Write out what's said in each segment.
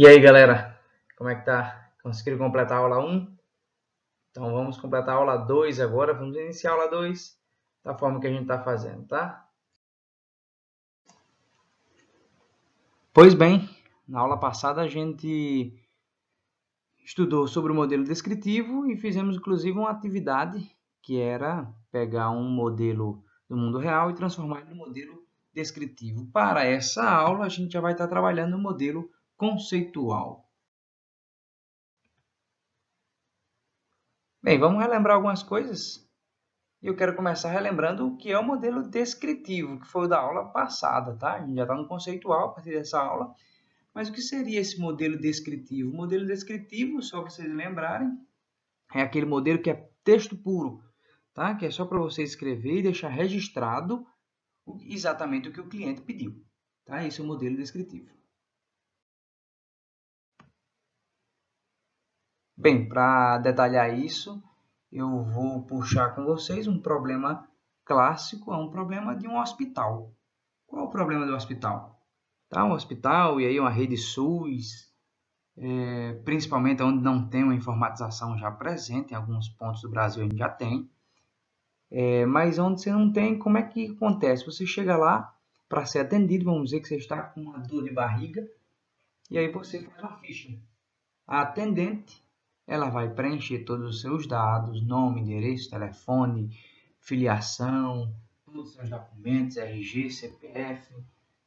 E aí, galera, como é que tá? Conseguiram completar a aula 1? Então vamos completar a aula 2 agora. Vamos iniciar a aula 2 da forma que a gente está fazendo, tá? Pois bem, na aula passada a gente estudou sobre o modelo descritivo e fizemos inclusive uma atividade que era pegar um modelo do mundo real e transformar ele no modelo descritivo. Para essa aula a gente já vai estar trabalhando no modelo conceitual. Bem, vamos relembrar algumas coisas. E eu quero começar relembrando o que é o modelo descritivo, que foi o da aula passada, tá? A gente já está no conceitual a partir dessa aula. Mas o que seria esse modelo descritivo? O modelo descritivo, só para vocês lembrarem, é aquele modelo que é texto puro, tá? Que é só para você escrever e deixar registrado exatamente o que o cliente pediu, tá? Esse é o modelo descritivo. Bem, para detalhar isso, eu vou puxar com vocês um problema clássico, é um problema de um hospital. Qual é o problema do hospital? Tá, um hospital e aí uma rede SUS, principalmente onde não tem uma informatização já presente, em alguns pontos do Brasil a gente já tem, mas onde você não tem, como é que acontece? Você chega lá para ser atendido, vamos dizer que você está com uma dor de barriga, e aí você faz uma ficha. A atendente, ela vai preencher todos os seus dados, nome, endereço, telefone, filiação, todos os seus documentos, RG, CPF,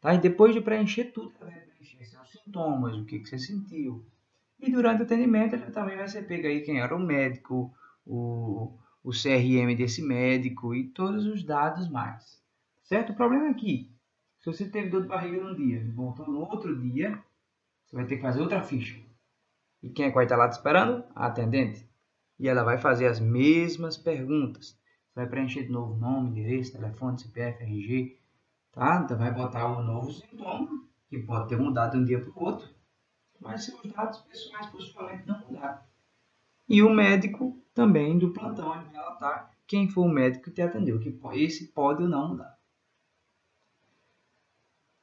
tá? E depois de preencher tudo, ela vai preencher seus sintomas, o que você sentiu. E durante o atendimento, ela também vai ser pega aí quem era o médico, o CRM desse médico e todos os dados mais. Certo? O problema é que, se você teve dor de barriga num dia, voltou no outro dia, você vai ter que fazer outra ficha. E quem é que vai estar lá te esperando? A atendente. E ela vai fazer as mesmas perguntas. Você vai preencher de novo nome, endereço, telefone, CPF, RG, tá? Então vai botar um novo sintoma, que pode ter mudado de um dia para o outro, mas seus dados pessoais possivelmente não mudaram. E o médico também do plantão, ele vai relatar quem foi o médico que te atendeu, que esse pode ou não mudar.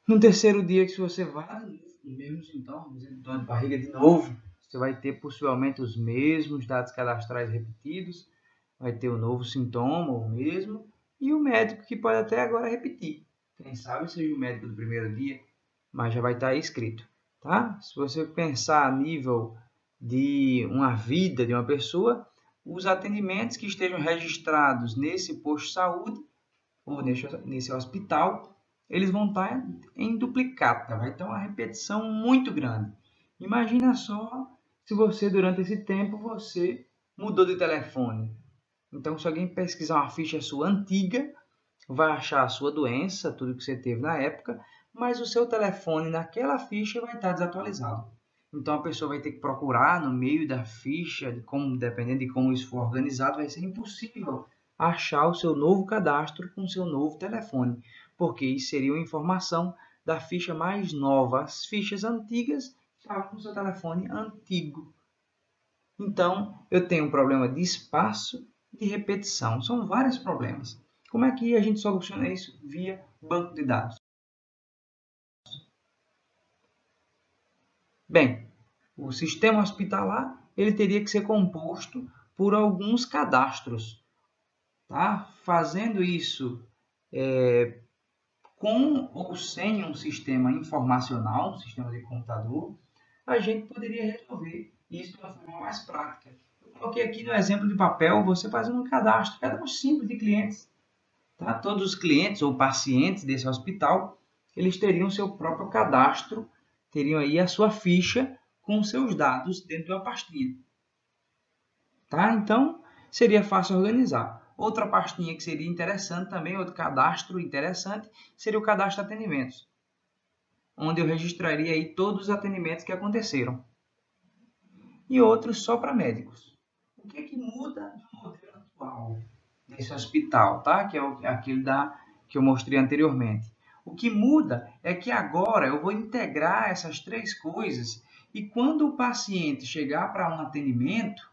No terceiro dia que você vai, os mesmos sintomas, dor de barriga de novo, você vai ter possivelmente os mesmos dados cadastrais repetidos, vai ter o novo sintoma, o mesmo, e o médico que pode até agora repetir. Quem sabe seja o médico do primeiro dia, mas já vai estar aí escrito. Tá? Se você pensar a nível de uma vida de uma pessoa, os atendimentos que estejam registrados nesse posto de saúde ou nesse hospital, eles vão estar em duplicata, vai ter uma repetição muito grande. Imagina só se você, durante esse tempo, você mudou de telefone. Então, se alguém pesquisar uma ficha sua antiga, vai achar a sua doença, tudo que você teve na época, mas o seu telefone naquela ficha vai estar desatualizado. Então, a pessoa vai ter que procurar no meio da ficha, dependendo de como isso for organizado, vai ser impossível achar o seu novo cadastro com o seu novo telefone, porque isso seria uma informação da ficha mais nova. As fichas antigas estavam com o seu telefone antigo. Então, eu tenho um problema de espaço e de repetição. São vários problemas. Como é que a gente soluciona isso via banco de dados? Bem, o sistema hospitalar ele teria que ser composto por alguns cadastros. Tá? Fazendo isso com ou sem um sistema informacional, um sistema de computador, a gente poderia resolver isso de uma forma mais prática. Eu coloquei aqui no exemplo de papel, você fazendo um cadastro simples de clientes. Tá? Todos os clientes ou pacientes desse hospital, eles teriam seu próprio cadastro, teriam aí a sua ficha com seus dados dentro de uma pastinha. Tá? Então, seria fácil organizar. Outra pastinha que seria interessante também, outro cadastro interessante, seria o cadastro de atendimentos, onde eu registraria aí todos os atendimentos que aconteceram. E outros só para médicos. O que é que muda do modelo atual desse hospital, tá? Que é aquele que eu mostrei anteriormente. O que muda é que agora eu vou integrar essas três coisas e quando o paciente chegar para um atendimento,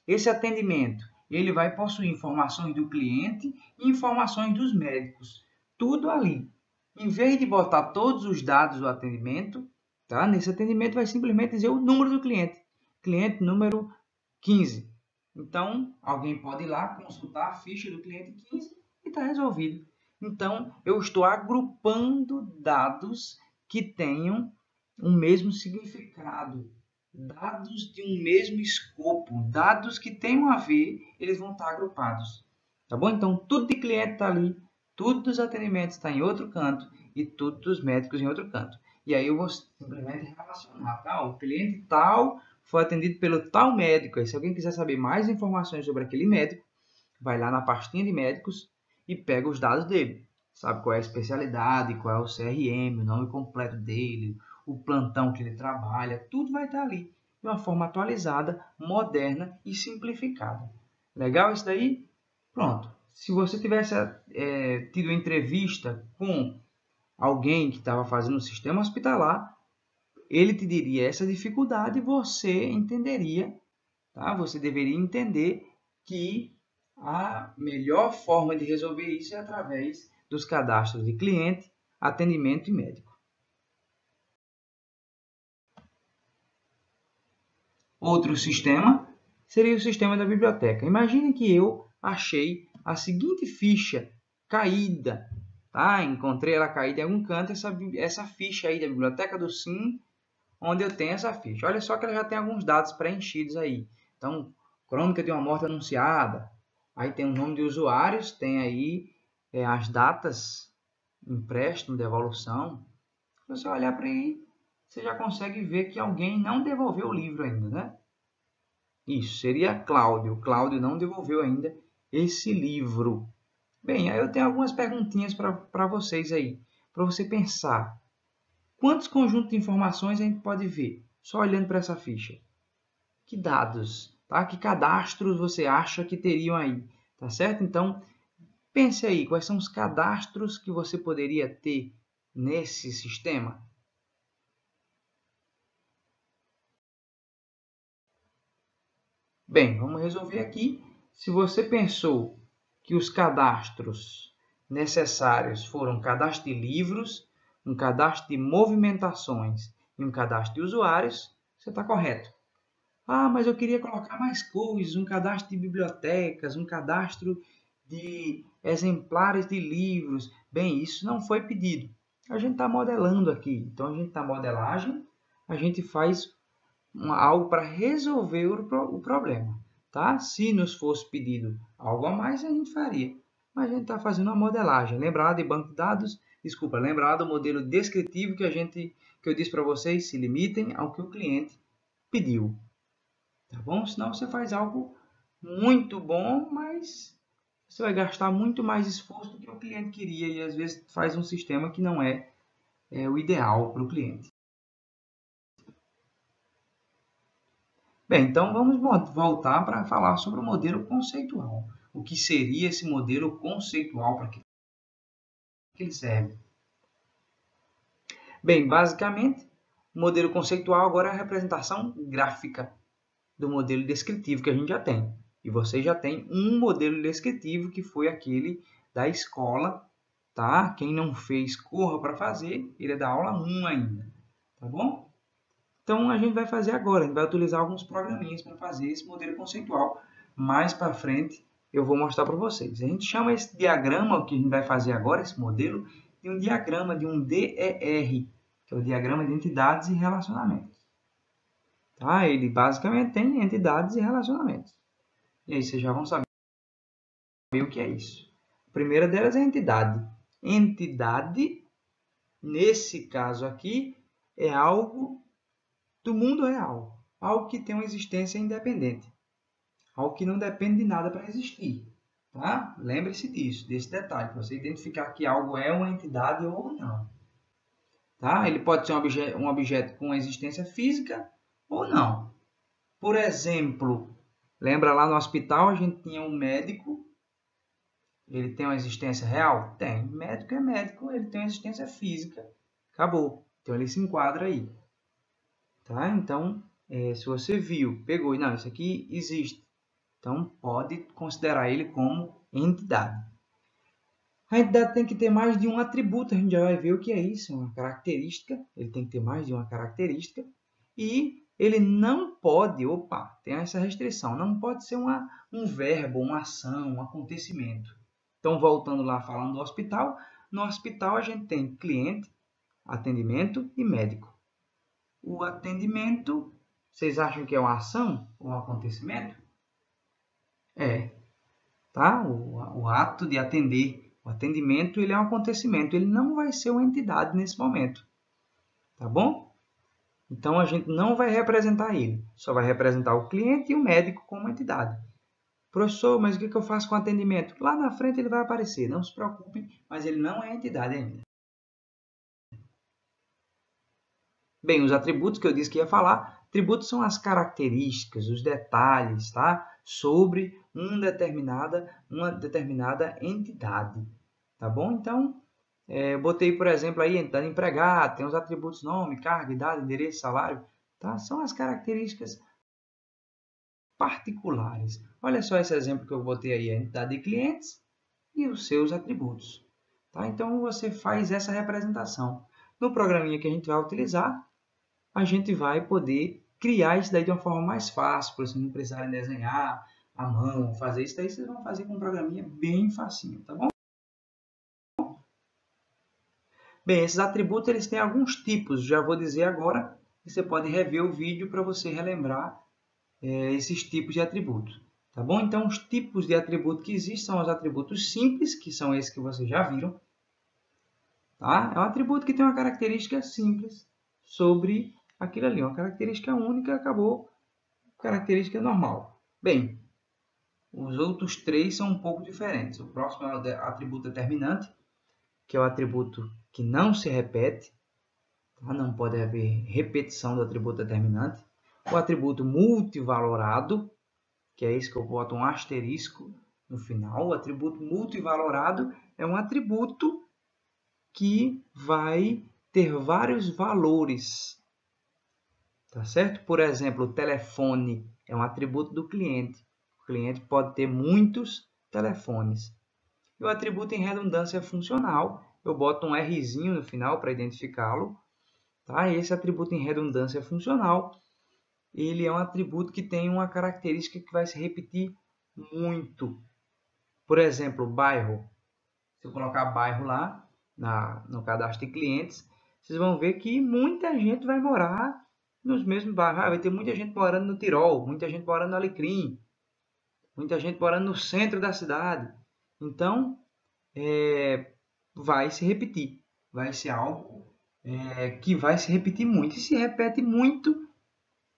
esse atendimento ele vai possuir informações do cliente e informações dos médicos. Tudo ali. Em vez de botar todos os dados do atendimento, Tá? Nesse atendimento vai simplesmente dizer o número do cliente. Cliente número 15. Então, alguém pode ir lá consultar a ficha do cliente 15 e está resolvido. Então, eu estou agrupando dados que tenham o mesmo significado, dados de um mesmo escopo, dados que tenham a ver, eles vão estar agrupados. Tá bom? Então, tudo de cliente está ali, tudo dos atendimentos está em outro canto e tudo dos médicos em outro canto. E aí eu vou simplesmente relacionar, tá? O cliente tal foi atendido pelo tal médico. E se alguém quiser saber mais informações sobre aquele médico, vai lá na pastinha de médicos e pega os dados dele. Sabe qual é a especialidade, qual é o CRM, o nome completo dele, o plantão que ele trabalha, tudo vai estar ali de uma forma atualizada, moderna e simplificada. Legal isso daí? Pronto. Se você tivesse tido entrevista com alguém que estava fazendo um sistema hospitalar, ele te diria essa dificuldade e você entenderia, tá? Você deveria entender que a melhor forma de resolver isso é através dos cadastros de cliente, atendimento e médico. Outro sistema seria o sistema da biblioteca. Imagine que eu achei a seguinte ficha caída, tá? Encontrei ela caída em algum canto, essa ficha aí da biblioteca do SIM, onde eu tenho essa ficha. Olha só que ela já tem alguns dados preenchidos aí. Então, crônica de uma morte anunciada. Aí tem o nome de usuários, tem aí as datas, empréstimo, devolução. Se você olhar para aí, você já consegue ver que alguém não devolveu o livro ainda, né? Isso, seria Cláudio. Cláudio não devolveu ainda esse livro. Bem, aí eu tenho algumas perguntinhas para vocês aí, para você pensar. Quantos conjuntos de informações a gente pode ver só olhando para essa ficha? Que dados, tá? Que cadastros você acha que teriam aí, tá certo? Então, pense aí, quais são os cadastros que você poderia ter nesse sistema? Bem, vamos resolver aqui. Se você pensou que os cadastros necessários foram um cadastro de livros, um cadastro de movimentações e um cadastro de usuários, você está correto. Ah, mas eu queria colocar mais coisas, um cadastro de bibliotecas, um cadastro de exemplares de livros. Bem, isso não foi pedido. A gente está modelando aqui. Então, a gente está modelagem, a gente faz algo para resolver o problema. Tá? Se nos fosse pedido algo a mais, a gente faria. Mas a gente está fazendo uma modelagem. Lembrar de banco de dados? Desculpa, lembrar do modelo descritivo que eu disse para vocês, se limitem ao que o cliente pediu. Tá bom? Senão você faz algo muito bom, mas você vai gastar muito mais esforço do que o cliente queria e às vezes faz um sistema que não é o ideal para o cliente. Bem, então vamos voltar para falar sobre o modelo conceitual. O que seria esse modelo conceitual, para que ele serve? Bem, basicamente, o modelo conceitual agora é a representação gráfica do modelo descritivo que a gente já tem. E você já tem um modelo descritivo que foi aquele da escola, tá? Quem não fez, corra para fazer, ele é da aula 1 ainda, tá bom? Então, a gente vai fazer agora, a gente vai utilizar alguns programinhas para fazer esse modelo conceitual. Mais para frente, eu vou mostrar para vocês. A gente chama esse diagrama, que a gente vai fazer agora, esse modelo, de um diagrama, de um DER, que é o diagrama de entidades e relacionamentos. Tá? Ele basicamente tem entidades e relacionamentos. E aí vocês já vão saber o que é isso. A primeira delas é a entidade. Entidade, nesse caso aqui, é algo do mundo real. Algo que tem uma existência independente. Algo que não depende de nada para existir. Tá? Lembre-se disso, desse detalhe, para você identificar que algo é uma entidade ou não. Tá? Ele pode ser um objeto com existência física ou não. Por exemplo, lembra lá no hospital a gente tinha um médico, ele tem uma existência real? Tem. Médico é médico, ele tem uma existência física. Acabou. Então ele se enquadra aí. Tá? Então, se você viu, pegou e não, isso aqui existe. Então pode considerar ele como entidade. A entidade tem que ter mais de um atributo, a gente já vai ver o que é isso, uma característica, ele tem que ter mais de uma característica, e ele não pode, tem essa restrição, não pode ser um verbo, uma ação, um acontecimento. Então, voltando lá, falando do hospital, no hospital a gente tem cliente, atendimento e médico. O atendimento, vocês acham que é uma ação ou um acontecimento? É, tá? O ato de atender, o atendimento, ele é um acontecimento, ele não vai ser uma entidade nesse momento, tá bom? Então, a gente não vai representar ele, só vai representar o cliente e o médico como entidade. Professor, mas o que eu faço com o atendimento? Lá na frente ele vai aparecer, não se preocupem, mas ele não é entidade ainda. Bem, os atributos que eu disse que ia falar, atributos são as características, os detalhes, tá? Sobre uma determinada entidade, tá bom? Então, botei, por exemplo, aí, entidade empregado, tem os atributos nome, carga, idade, endereço, salário, tá? São as características particulares. Olha só esse exemplo que eu botei aí, a entidade de clientes e os seus atributos, tá? Então, você faz essa representação. No programinha que a gente vai utilizar, a gente vai poder criar isso daí de uma forma mais fácil, para vocês não precisarem desenhar à mão, fazer isso daí, vocês vão fazer com um programinha bem facinho, tá bom? Bem, esses atributos eles têm alguns tipos, já vou dizer agora, e você pode rever o vídeo para você relembrar esses tipos de atributos, tá bom? Então, os tipos de atributo que existem são os atributos simples, que são esses que vocês já viram, tá? É um atributo que tem uma característica simples sobre aquilo ali, uma característica única, acabou, característica normal. Bem, os outros três são um pouco diferentes. O próximo é o atributo determinante, que é o atributo que não se repete, tá? Não pode haver repetição do atributo determinante. O atributo multivalorado, que é esse que eu boto um asterisco no final. O atributo multivalorado é um atributo que vai ter vários valores, tá certo? Por exemplo, o telefone é um atributo do cliente. O cliente pode ter muitos telefones. E o atributo em redundância funcional, eu boto um Rzinho no final para identificá-lo. Tá? Esse atributo em redundância funcional, ele é um atributo que tem uma característica que vai se repetir muito. Por exemplo, bairro. Se eu colocar bairro lá no cadastro de clientes, vocês vão ver que muita gente vai morar nos mesmos bairros. Vai ter muita gente morando no Tirol, muita gente morando no Alecrim, muita gente morando no centro da cidade. Então, vai se repetir. Vai ser algo que vai se repetir muito. E se repete muito,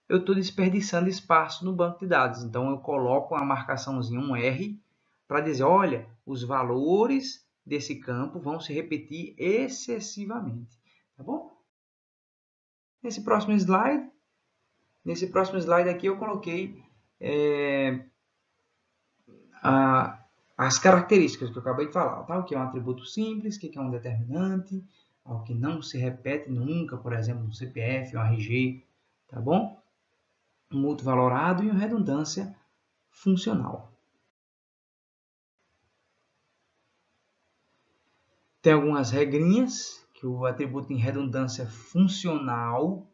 eu estou desperdiçando espaço no banco de dados. Então, eu coloco uma marcaçãozinha, um R, para dizer, olha, os valores desse campo vão se repetir excessivamente. Tá bom? Nesse próximo slide aqui, eu coloquei as características que eu acabei de falar, tá? O que é um atributo simples, o que é um determinante, o que não se repete nunca, por exemplo, um CPF, um RG, tá bom? Um multivalorado e uma redundância funcional. Tem algumas regrinhas que o atributo em redundância funcional,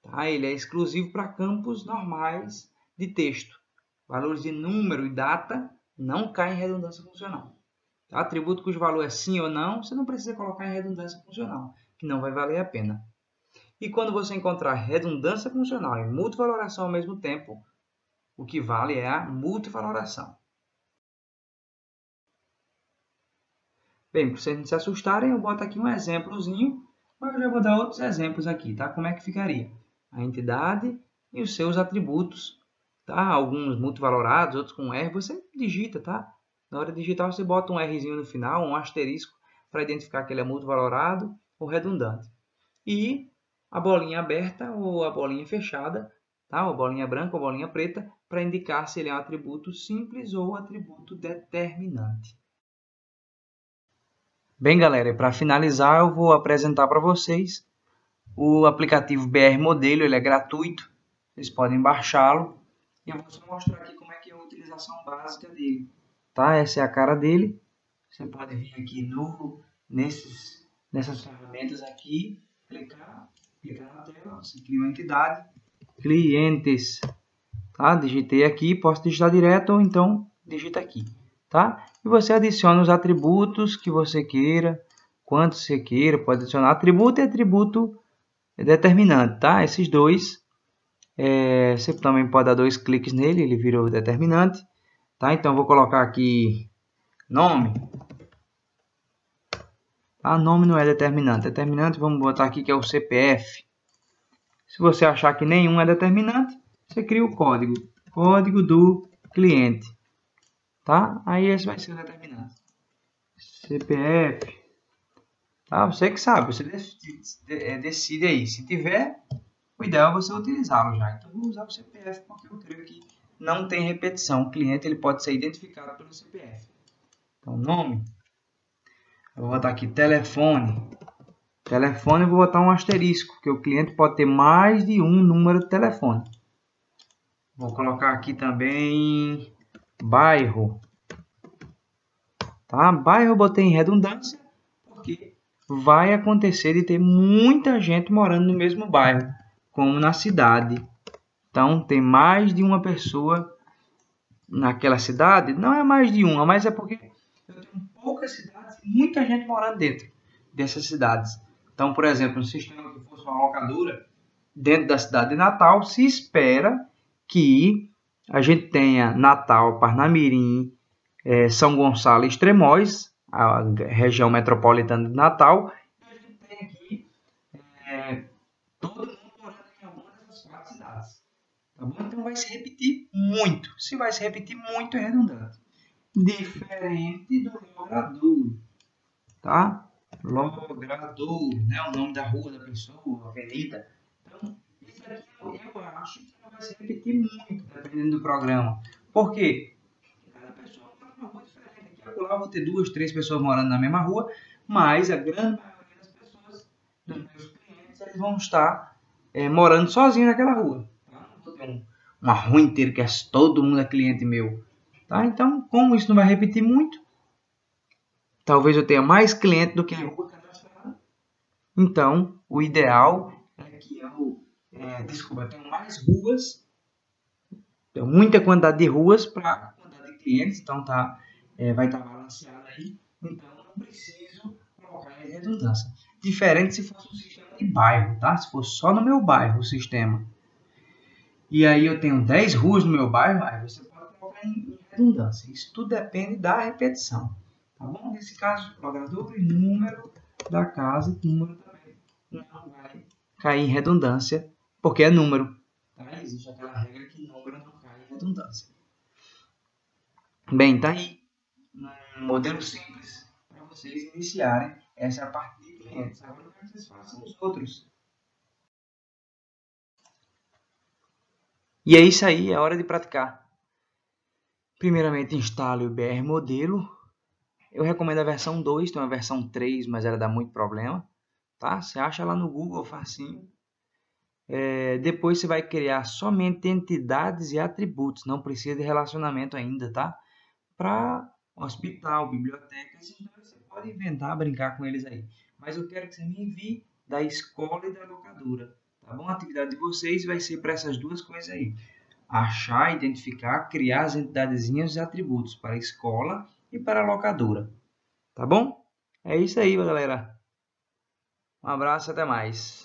tá? Ele é exclusivo para campos normais de texto. Valores de número e data não caem em redundância funcional. Tá? Atributo cujo valor é sim ou não, você não precisa colocar em redundância funcional, que não vai valer a pena. E quando você encontrar redundância funcional e multivaloração ao mesmo tempo, o que vale é a multivaloração. Bem, para vocês não se assustarem, eu boto aqui um exemplozinho, mas eu já vou dar outros exemplos aqui, tá? Como é que ficaria? A entidade e os seus atributos, tá? Alguns multivalorados, outros com R, você digita, tá? Na hora de digitar, você bota um Rzinho no final, um asterisco, para identificar que ele é multivalorado ou redundante. E a bolinha aberta ou a bolinha fechada, tá? A bolinha branca ou a bolinha preta, para indicar se ele é um atributo simples ou atributo determinante. Bem, galera, para finalizar, eu vou apresentar para vocês o aplicativo BR Modelo. Ele é gratuito, vocês podem baixá-lo. E eu vou só mostrar aqui como é que é a utilização básica dele. Tá? Essa é a cara dele. Você pode vir aqui nessas ferramentas aqui, clicar na tela, você cria uma entidade, clientes, tá? Digitei aqui, posso digitar direto ou então digita aqui, tá? E você adiciona os atributos que você queira, quantos você queira, pode adicionar atributo e atributo determinante, tá? Esses dois, você também pode dar 2 cliques nele, ele virou determinante, tá? Então vou colocar aqui nome. Ah, nome não é determinante. Determinante, vamos botar aqui que é o CPF. Se você achar que nenhum é determinante, você cria o código. Código do cliente. Tá? Aí esse vai ser o determinante. CPF. Tá? Você que sabe, você decide aí. Se tiver, o ideal é você utilizá-lo já. Então, vou usar o CPF porque eu creio que não tem repetição. O cliente ele pode ser identificado pelo CPF. Então, nome. Eu vou botar aqui telefone. Telefone eu vou botar um asterisco, porque o cliente pode ter mais de um número de telefone. Vou colocar aqui também bairro. Tá? Bairro eu botei em redundância, porque vai acontecer de ter muita gente morando no mesmo bairro, como na cidade. Então, tem mais de uma pessoa naquela cidade. Não é mais de uma, mas é porque eu tenho poucas cidades e muita gente morando dentro dessas cidades. Então, por exemplo, um sistema que fosse uma locadora dentro da cidade de Natal, se espera que a gente tenha Natal, Parnamirim, São Gonçalo e Extremóis, a região metropolitana de Natal, e a gente tem aqui todo mundo morando em alguma dessas 4 cidades. Tá bom? Então vai se repetir muito. Se vai se repetir muito, é redundante. Diferente do logradouro, tá? Logradouro, né? O nome da rua da pessoa, avenida. Então, isso aqui eu acho que não vai se repetir muito, dependendo do programa. Por quê? Cada pessoa mora numa rua diferente. Aqui lá eu vou ter 2, 3 pessoas morando na mesma rua, mas a grande maioria das pessoas, dos meus clientes, eles vão estar morando sozinhos naquela rua. Tá? Não vou ter uma rua inteira que todo mundo é cliente meu. Tá? Então, como isso não vai repetir muito, talvez eu tenha mais cliente do que a rua cadastrada. Então, o ideal é que eu tenho mais ruas, tenho muita quantidade de ruas para a quantidade de clientes, então vai estar balanceado aí. Então, não preciso colocar em redundância. Diferente se fosse um sistema de bairro, tá? Se fosse só no meu bairro o sistema. E aí eu tenho 10 ruas no meu bairro, aí você pode colocar em redundância. Isso tudo depende da repetição. Tá bom? Nesse caso, logradouro e número da casa, número também não vai cair em redundância, porque é número. Tá? Existe aquela regra que número não cai em redundância. Bem, tá aí um modelo simples para vocês iniciarem. Essa é a parte de clientes. Agora eu quero que vocês façam os outros. E é isso aí, é hora de praticar. Primeiramente, instale o BR Modelo. Eu recomendo a versão 2, tem uma versão 3, mas ela dá muito problema. Tá? Você acha lá no Google, facinho. Depois você vai criar somente entidades e atributos, não precisa de relacionamento ainda, tá? Para hospital, bibliotecas, então você pode inventar, brincar com eles aí. Mas eu quero que você me envie da escola e da locadora, tá bom? A atividade de vocês vai ser para essas duas coisas aí. Achar, identificar, criar as entidadezinhas e atributos para a escola e para a locadora, tá bom? É isso aí, galera. Um abraço, até mais.